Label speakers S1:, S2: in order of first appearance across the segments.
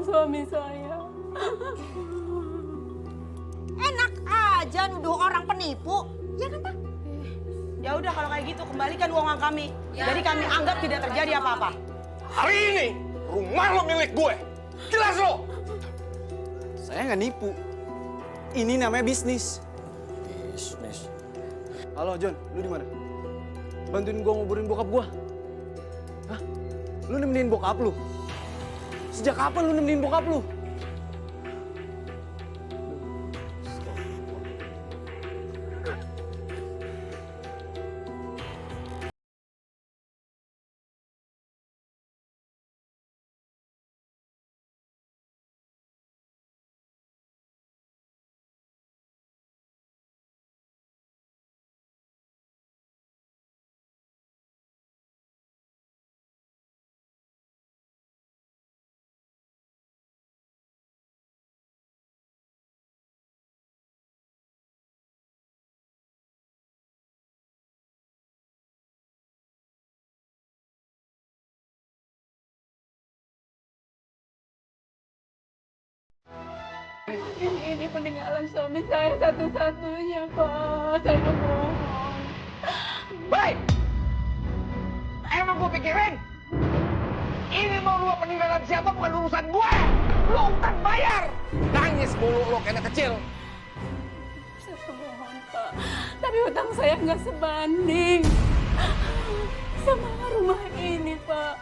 S1: tolong suami saya.
S2: Enak aja nuduh orang penipu, ya kan Pak?
S3: Ya udah kalau kayak gitu kembalikan uang kami. Jadi kami anggap tidak terjadi apa-apa.
S4: Hari ini rumah lo milik gue. Jelas lo?
S5: Saya nggak nipu. Ini namanya bisnis.
S4: Bisnis.
S5: Halo John, lu di mana? Bantuin gua nguburin bokap gua. Hah? Lu nemenin bokap lu? Sejak kapan lu nemenin bokap lu?
S1: Ini peninggalan suami saya satu-satunya, Pak. Saya mohon.
S4: Baik. Emang gue pikirin? Ini mau lu peninggalan siapa bukan urusan gue. Lu utang bayar. Nangis mulu lo kayak anak kecil.
S1: Saya mohon, Pak. Tapi utang saya nggak sebanding sama rumah ini, Pak.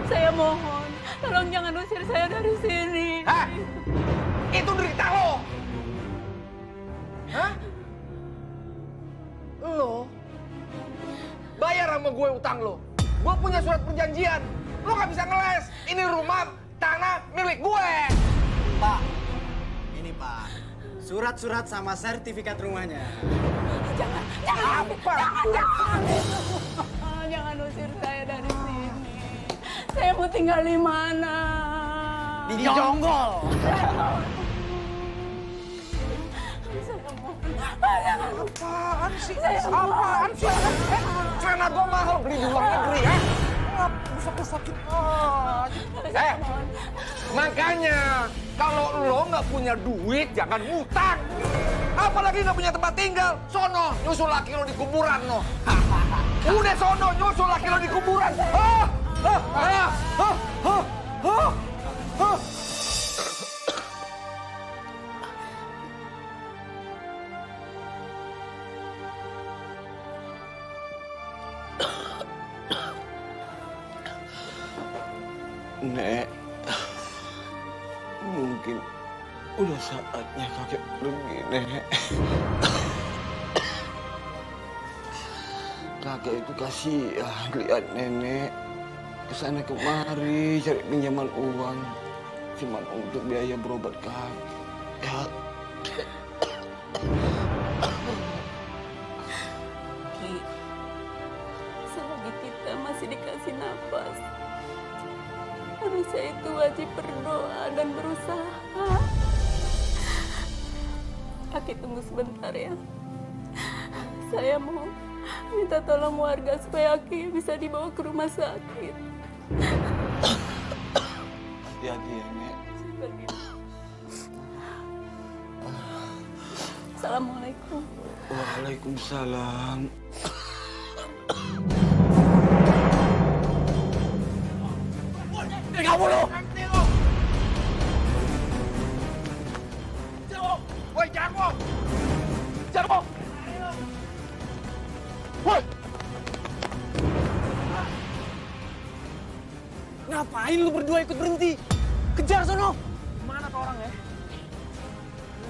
S1: Saya mohon, tolong jangan usir saya dari sini.
S4: Hah? Itu derita lo. Hah? Lo bayar sama gue utang lo. Gue punya surat perjanjian. Lo gak bisa ngeles. Ini rumah, tanah milik gue.
S5: Pak, ini Pak. Surat-surat sama sertifikat rumahnya.
S1: Jangan usir saya dari sini. Saya mau tinggal di mana?
S5: Di Jonggol.
S4: Apaan sih? Apaan sih? Celana gue mahal beli di luar negeri ya? Rusak-rusakin aja. Makanya kalau lo nggak punya duit jangan ngutang. Apalagi nggak punya tempat tinggal. Sono nyusul laki lo di kuburan lo. Udah sono nyusul laki lo di kuburan.
S6: Nek, mungkin udah saatnya kakek pergi, Nek. Kakek itu kasihan lihat nenek kesana kemari cari pinjaman uang cuma untuk biaya berobat kakek. Ya.
S1: Ki, selagi kita masih dikasih nafas, manusia itu wajib berdoa dan berusaha. Aki tunggu sebentar ya. Saya mau minta tolong warga supaya Aki bisa dibawa ke rumah sakit.
S6: Hati-hati ya, Nek.
S1: Pergi. Assalamualaikum.
S6: Waalaikumsalam.
S4: Kamu lo! Woi, jago! Jago! Woi!
S5: Ngapain lu berdua ikut berhenti? Kejar sono.
S4: Mana tuh orangnya?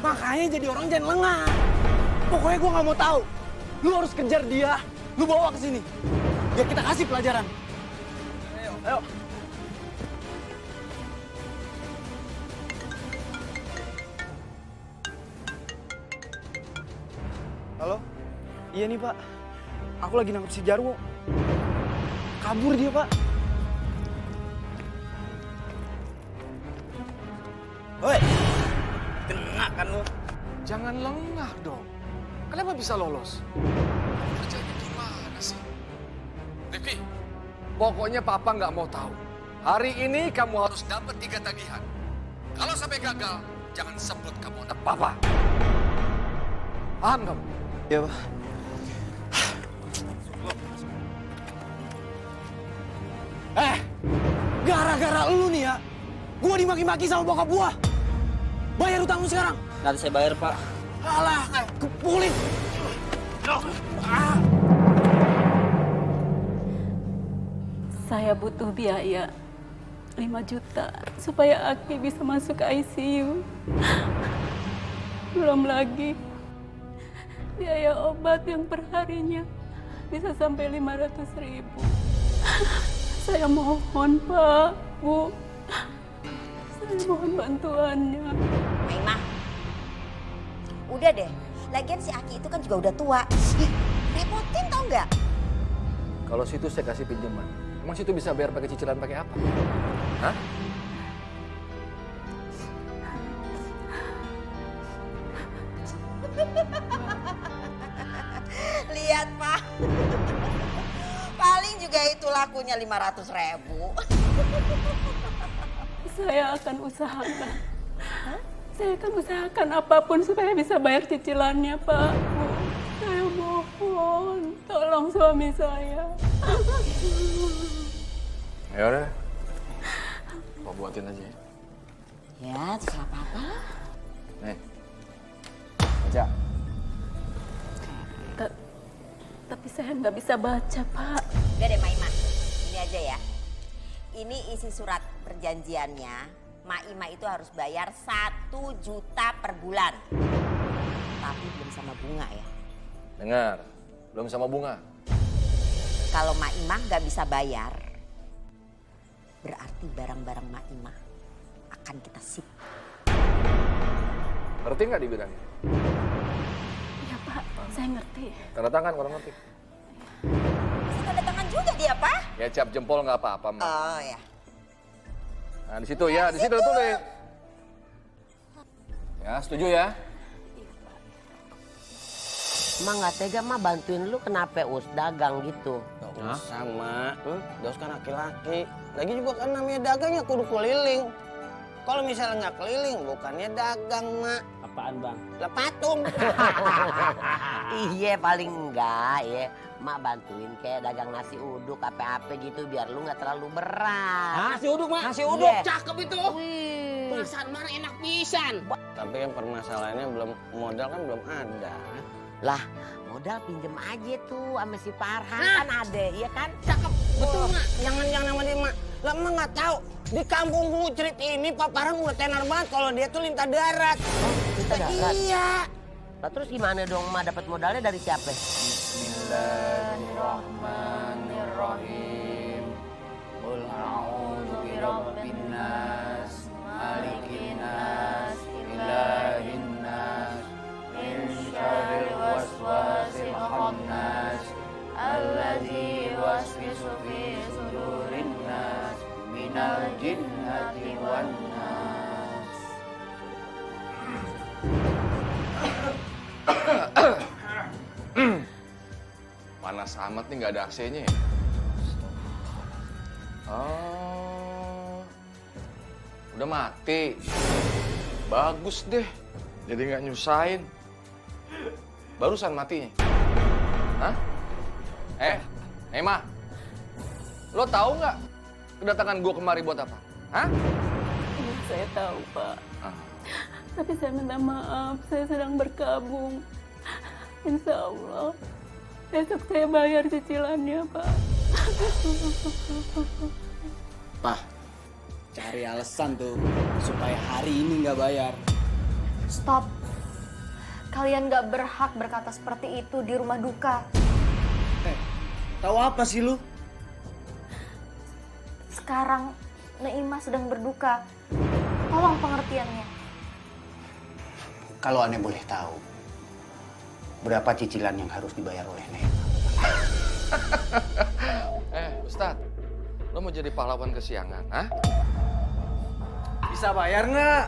S5: Makanya jadi orang jangan lengah. Pokoknya gua nggak mau tahu. Lu harus kejar dia. Lu bawa ke sini. Biar kita kasih pelajaran. Ayo. Halo? Iya nih, Pak. Aku lagi nangkep si Jarwo. Kabur dia, Pak. Woi, kena kan lu?
S4: Jangan lengah dong. Kenapa bisa lolos? Kerjanya gimana sih? Rifki, pokoknya Papa nggak mau tahu. Hari ini kamu harus dapat 3 tagihan. Kalau sampai gagal, jangan sebut kamu anak papa. Paham kamu?
S5: Iya, Pak. Gara-gara lu nih ya, gua dimaki-maki sama bokap gua. Bayar utang lu sekarang.
S7: Nanti saya bayar, Pak.
S5: Alah, kepukulin.
S1: Saya butuh biaya 5 juta supaya Aki bisa masuk ke ICU. Belum lagi biaya obat yang perharinya bisa sampai 500.000. Saya mohon, Pak, Bu. Saya mohon bantuannya.
S2: Maimah, udah deh. Lagian si Aki itu kan juga udah tua. Repotin tau nggak?
S4: Kalau situ saya kasih pinjaman. Emang situ bisa bayar pakai cicilan pakai apa? Hah?
S2: Lihat, Pak. Paling juga itu lakunya 500.000.
S1: Saya akan usahakan. Saya akan usahakan apapun supaya bisa bayar cicilannya, Pak, Bu. Saya mohon, tolong suami saya.
S4: Ya udah. Mau buatin aja ya.
S2: Ya, terserah Papa.
S4: Nih. Baca.
S1: Tapi saya nggak bisa baca, Pak.
S2: Udah deh, Maimah. Ini aja ya. Ini isi surat perjanjiannya. Maimah itu harus bayar 1 juta per bulan. Tapi belum sama bunga ya.
S4: Dengar, belum sama bunga.
S2: Kalau Maimah nggak bisa bayar, berarti barang-barang Maimah akan kita sip.
S4: Ngerti nggak dibilangnya?
S1: Iya, Pak. Saya ngerti.
S4: Tanda tangan orang ngerti.
S2: Bisa tanda tangan juga dia, Pak.
S4: Ya cap jempol nggak apa-apa, Mak.
S2: Oh ya.
S4: Nah di situ ya, di situ tulis. Ya, setuju ya?
S8: Emang nggak tega mah bantuin lu kenapa us dagang gitu?
S7: Gak usah, Mak. Dos kan laki-laki. Lagi juga kan namanya dagangnya kudu keliling. Kalau misalnya nggak keliling, bukannya dagang, Mak. Apaan, Bang? Lah patung.
S8: Iya paling enggak ya. Mak bantuin kayak dagang nasi uduk apa-apa gitu biar lu nggak terlalu berat.
S7: Nasi uduk, Mak. Nasi
S8: uduk,
S7: cakep itu.
S8: Wih.
S7: Perasaan mana enak pisan. Tapi kan permasalahannya modal kan belum ada.
S8: Lah modal pinjem aja tuh sama si Farhan kan ada, iya kan?
S7: Cakep, betul, Mak. Jangan sama dia, Mak. Lah Mak nggak tahu. Di kampung Bucrit ini Pak Farhan udah tenar banget kalau dia tuh lintah darat.
S8: Lintah darat?
S7: Iya.
S8: Nah terus gimana dong Mak dapat modalnya dari siapa?
S7: Bismillahirrahmanirrahim. Qul a'udzu birabbin nas, malikin nas, ilahin nas, min syarril waswasil khannas, alladzi yuwaswisu fi sudurin nas, minal jinnati wan nas.
S4: Panas amat nih, nggak ada AC-nya ya? Oh, udah mati. Bagus deh, jadi nggak nyusahin. Barusan matinya. Hah? Ma, lo tahu nggak kedatangan gue kemari buat apa? Hah?
S1: Iya, saya tahu, Pak.
S4: Ah.
S1: Tapi saya minta maaf, saya sedang berkabung. Insya Allah, besok saya bayar cicilannya, Pak.
S5: Pak, cari alasan tuh supaya hari ini nggak bayar.
S9: Stop. Kalian gak berhak berkata seperti itu di rumah duka.
S5: Tahu apa sih lu?
S9: Sekarang Naimah sedang berduka. Tolong pengertiannya.
S10: Kalau Ane boleh tahu, berapa cicilan yang harus dibayar oleh Naimah?
S4: Ustadz, lo mau jadi pahlawan kesiangan, hah?
S5: Bisa bayar nggak?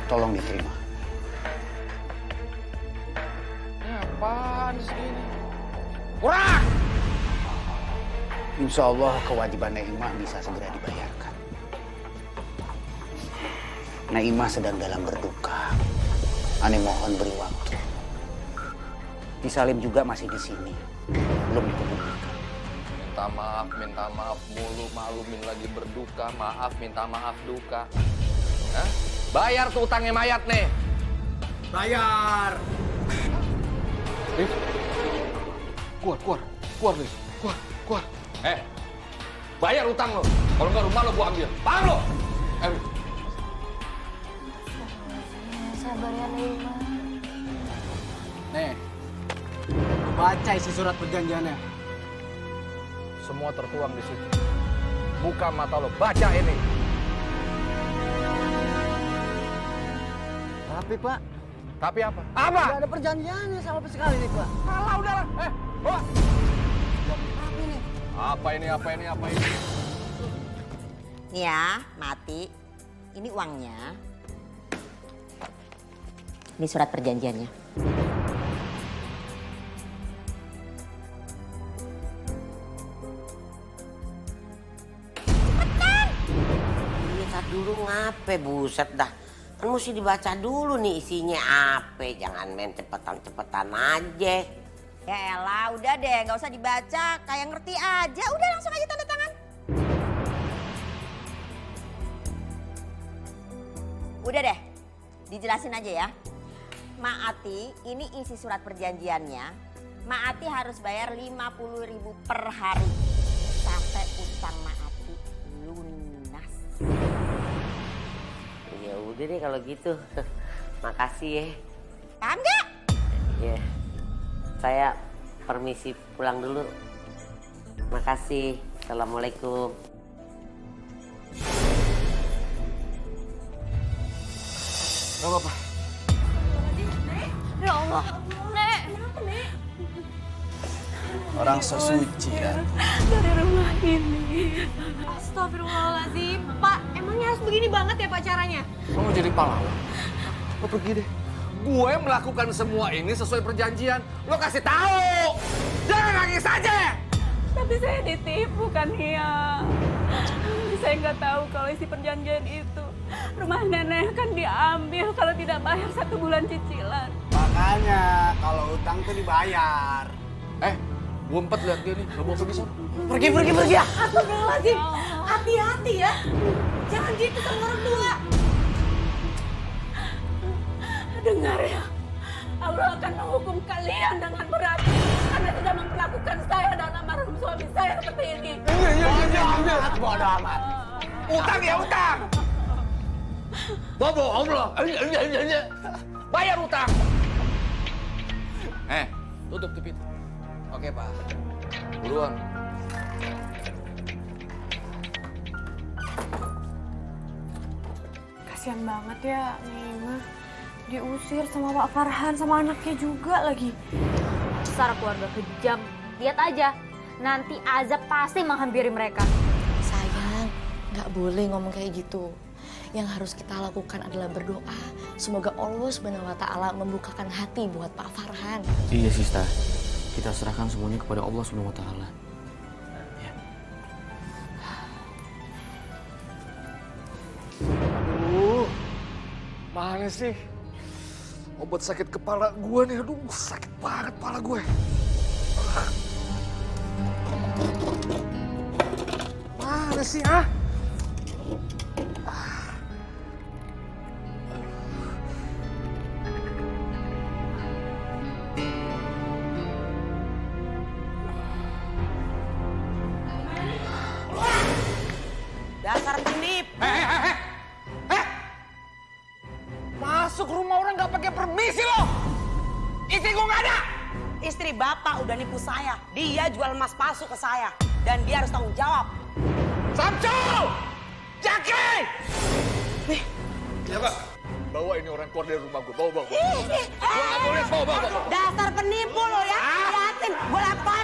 S10: Tolong diterima.
S4: Ini apaan segini? Kurang!
S10: Insya Allah kewajiban Naimah bisa segera dibayarkan. Naimah sedang dalam berduka. Ane mohon beri waktu. Ki Salim juga masih di sini, belum dikebumikan.
S4: Minta maaf mulu, maklumin lagi berduka, maaf, minta maaf duka. Hah? Bayar tuh utangnya mayat nih.
S5: Bayar! Keluar, Liv. Keluar.
S4: Bayar utang lo. Kalau nggak rumah lo gua ambil. Paham lo?
S9: Sabar ya, Naimah.
S5: Nih, lu baca isi surat perjanjiannya.
S4: Semua tertuang di situ. Buka mata lo, baca ini.
S5: Tapi, Pak.
S4: Tapi apa? Apa?
S5: Nggak ada perjanjiannya sama sekali nih, Pak.
S4: Alah udahlah. Bawa. Apa ini?
S2: Nih ya, Mati. Ini uangnya. Ini surat perjanjiannya.
S8: Lihat dulu ngape, buset dah. Kan mesti dibaca dulu nih isinya apa. Jangan main cepetan-cepetan aja.
S2: Ya elah, udah deh, nggak usah dibaca, kayak ngerti aja. Udah langsung aja tanda tangan. Udah deh, dijelasin aja ya. Maati, ini isi surat perjanjiannya. Maati harus bayar 50.000 per hari sampai utang Maati lunas.
S8: Ya udah deh kalau gitu. Makasih ya.
S2: Paham gak?
S8: Ya. Saya permisi pulang dulu. Makasih. Assalamualaikum.
S5: Gak apa-apa.
S9: Ya Allah, Nek.
S5: Orang so suci ya.
S1: Dari rumah ini.
S9: Astagfirullahaladzim. Pak, emangnya harus begini banget ya pacarannya?
S4: Lo mau jadi pahlawan? Lo pergi deh. Gue melakukan semua ini sesuai perjanjian. Lo kasih tahu. Jangan nangis aja.
S1: Tapi saya ditipu kan ya. Saya nggak tahu kalau isi perjanjian itu rumah nenek kan diambil kalau tidak bayar 1 bulan cicilan.
S5: Makanya kalau utang tuh dibayar.
S4: Gue empat lihat dia nih. Lo bawa pergi sana.
S3: Pergi ya. Astagfirullahaladzim. Hati-hati ya. Jangan gitu sama orang tua.
S1: Dengar ya, Allah akan menghukum kalian dengan berat karena sudah memperlakukan saya dan almarhum suami saya seperti ini.
S5: Bodo amat.
S4: Utang ya utang. Bobo Allah. Bayar utang. Tutup TV itu. Oke Pak. Buruan.
S9: Kasian banget ya, Naimah. Diusir sama Pak Farhan, sama anaknya juga lagi. Dasar keluarga kejam. Lihat aja, nanti azab pasti menghampiri mereka.
S11: Sayang, nggak boleh ngomong kayak gitu. Yang harus kita lakukan adalah berdoa. Semoga Allah SWT membukakan hati buat Pak Farhan.
S6: Iya, Sista. Kita serahkan semuanya kepada Allah SWT. Ya.
S4: Aduh, mana sih? Obat sakit kepala gue nih, aduh sakit banget kepala gue. Mana sih, ah?
S3: Dasar penipu.
S4: Masuk rumah orang nggak pakai permisi loh. Istri gue nggak ada.
S3: Istri bapak udah nipu saya. Dia jual emas palsu ke saya. Dan dia harus tanggung jawab.
S4: Samsu! Jaki! Nih. Ya Pak. Bawa ini orang keluar dari rumah gue. Bawa. Gue nggak boleh bawa.
S3: Dasar penipu lo ya. Liatin, gue laporin.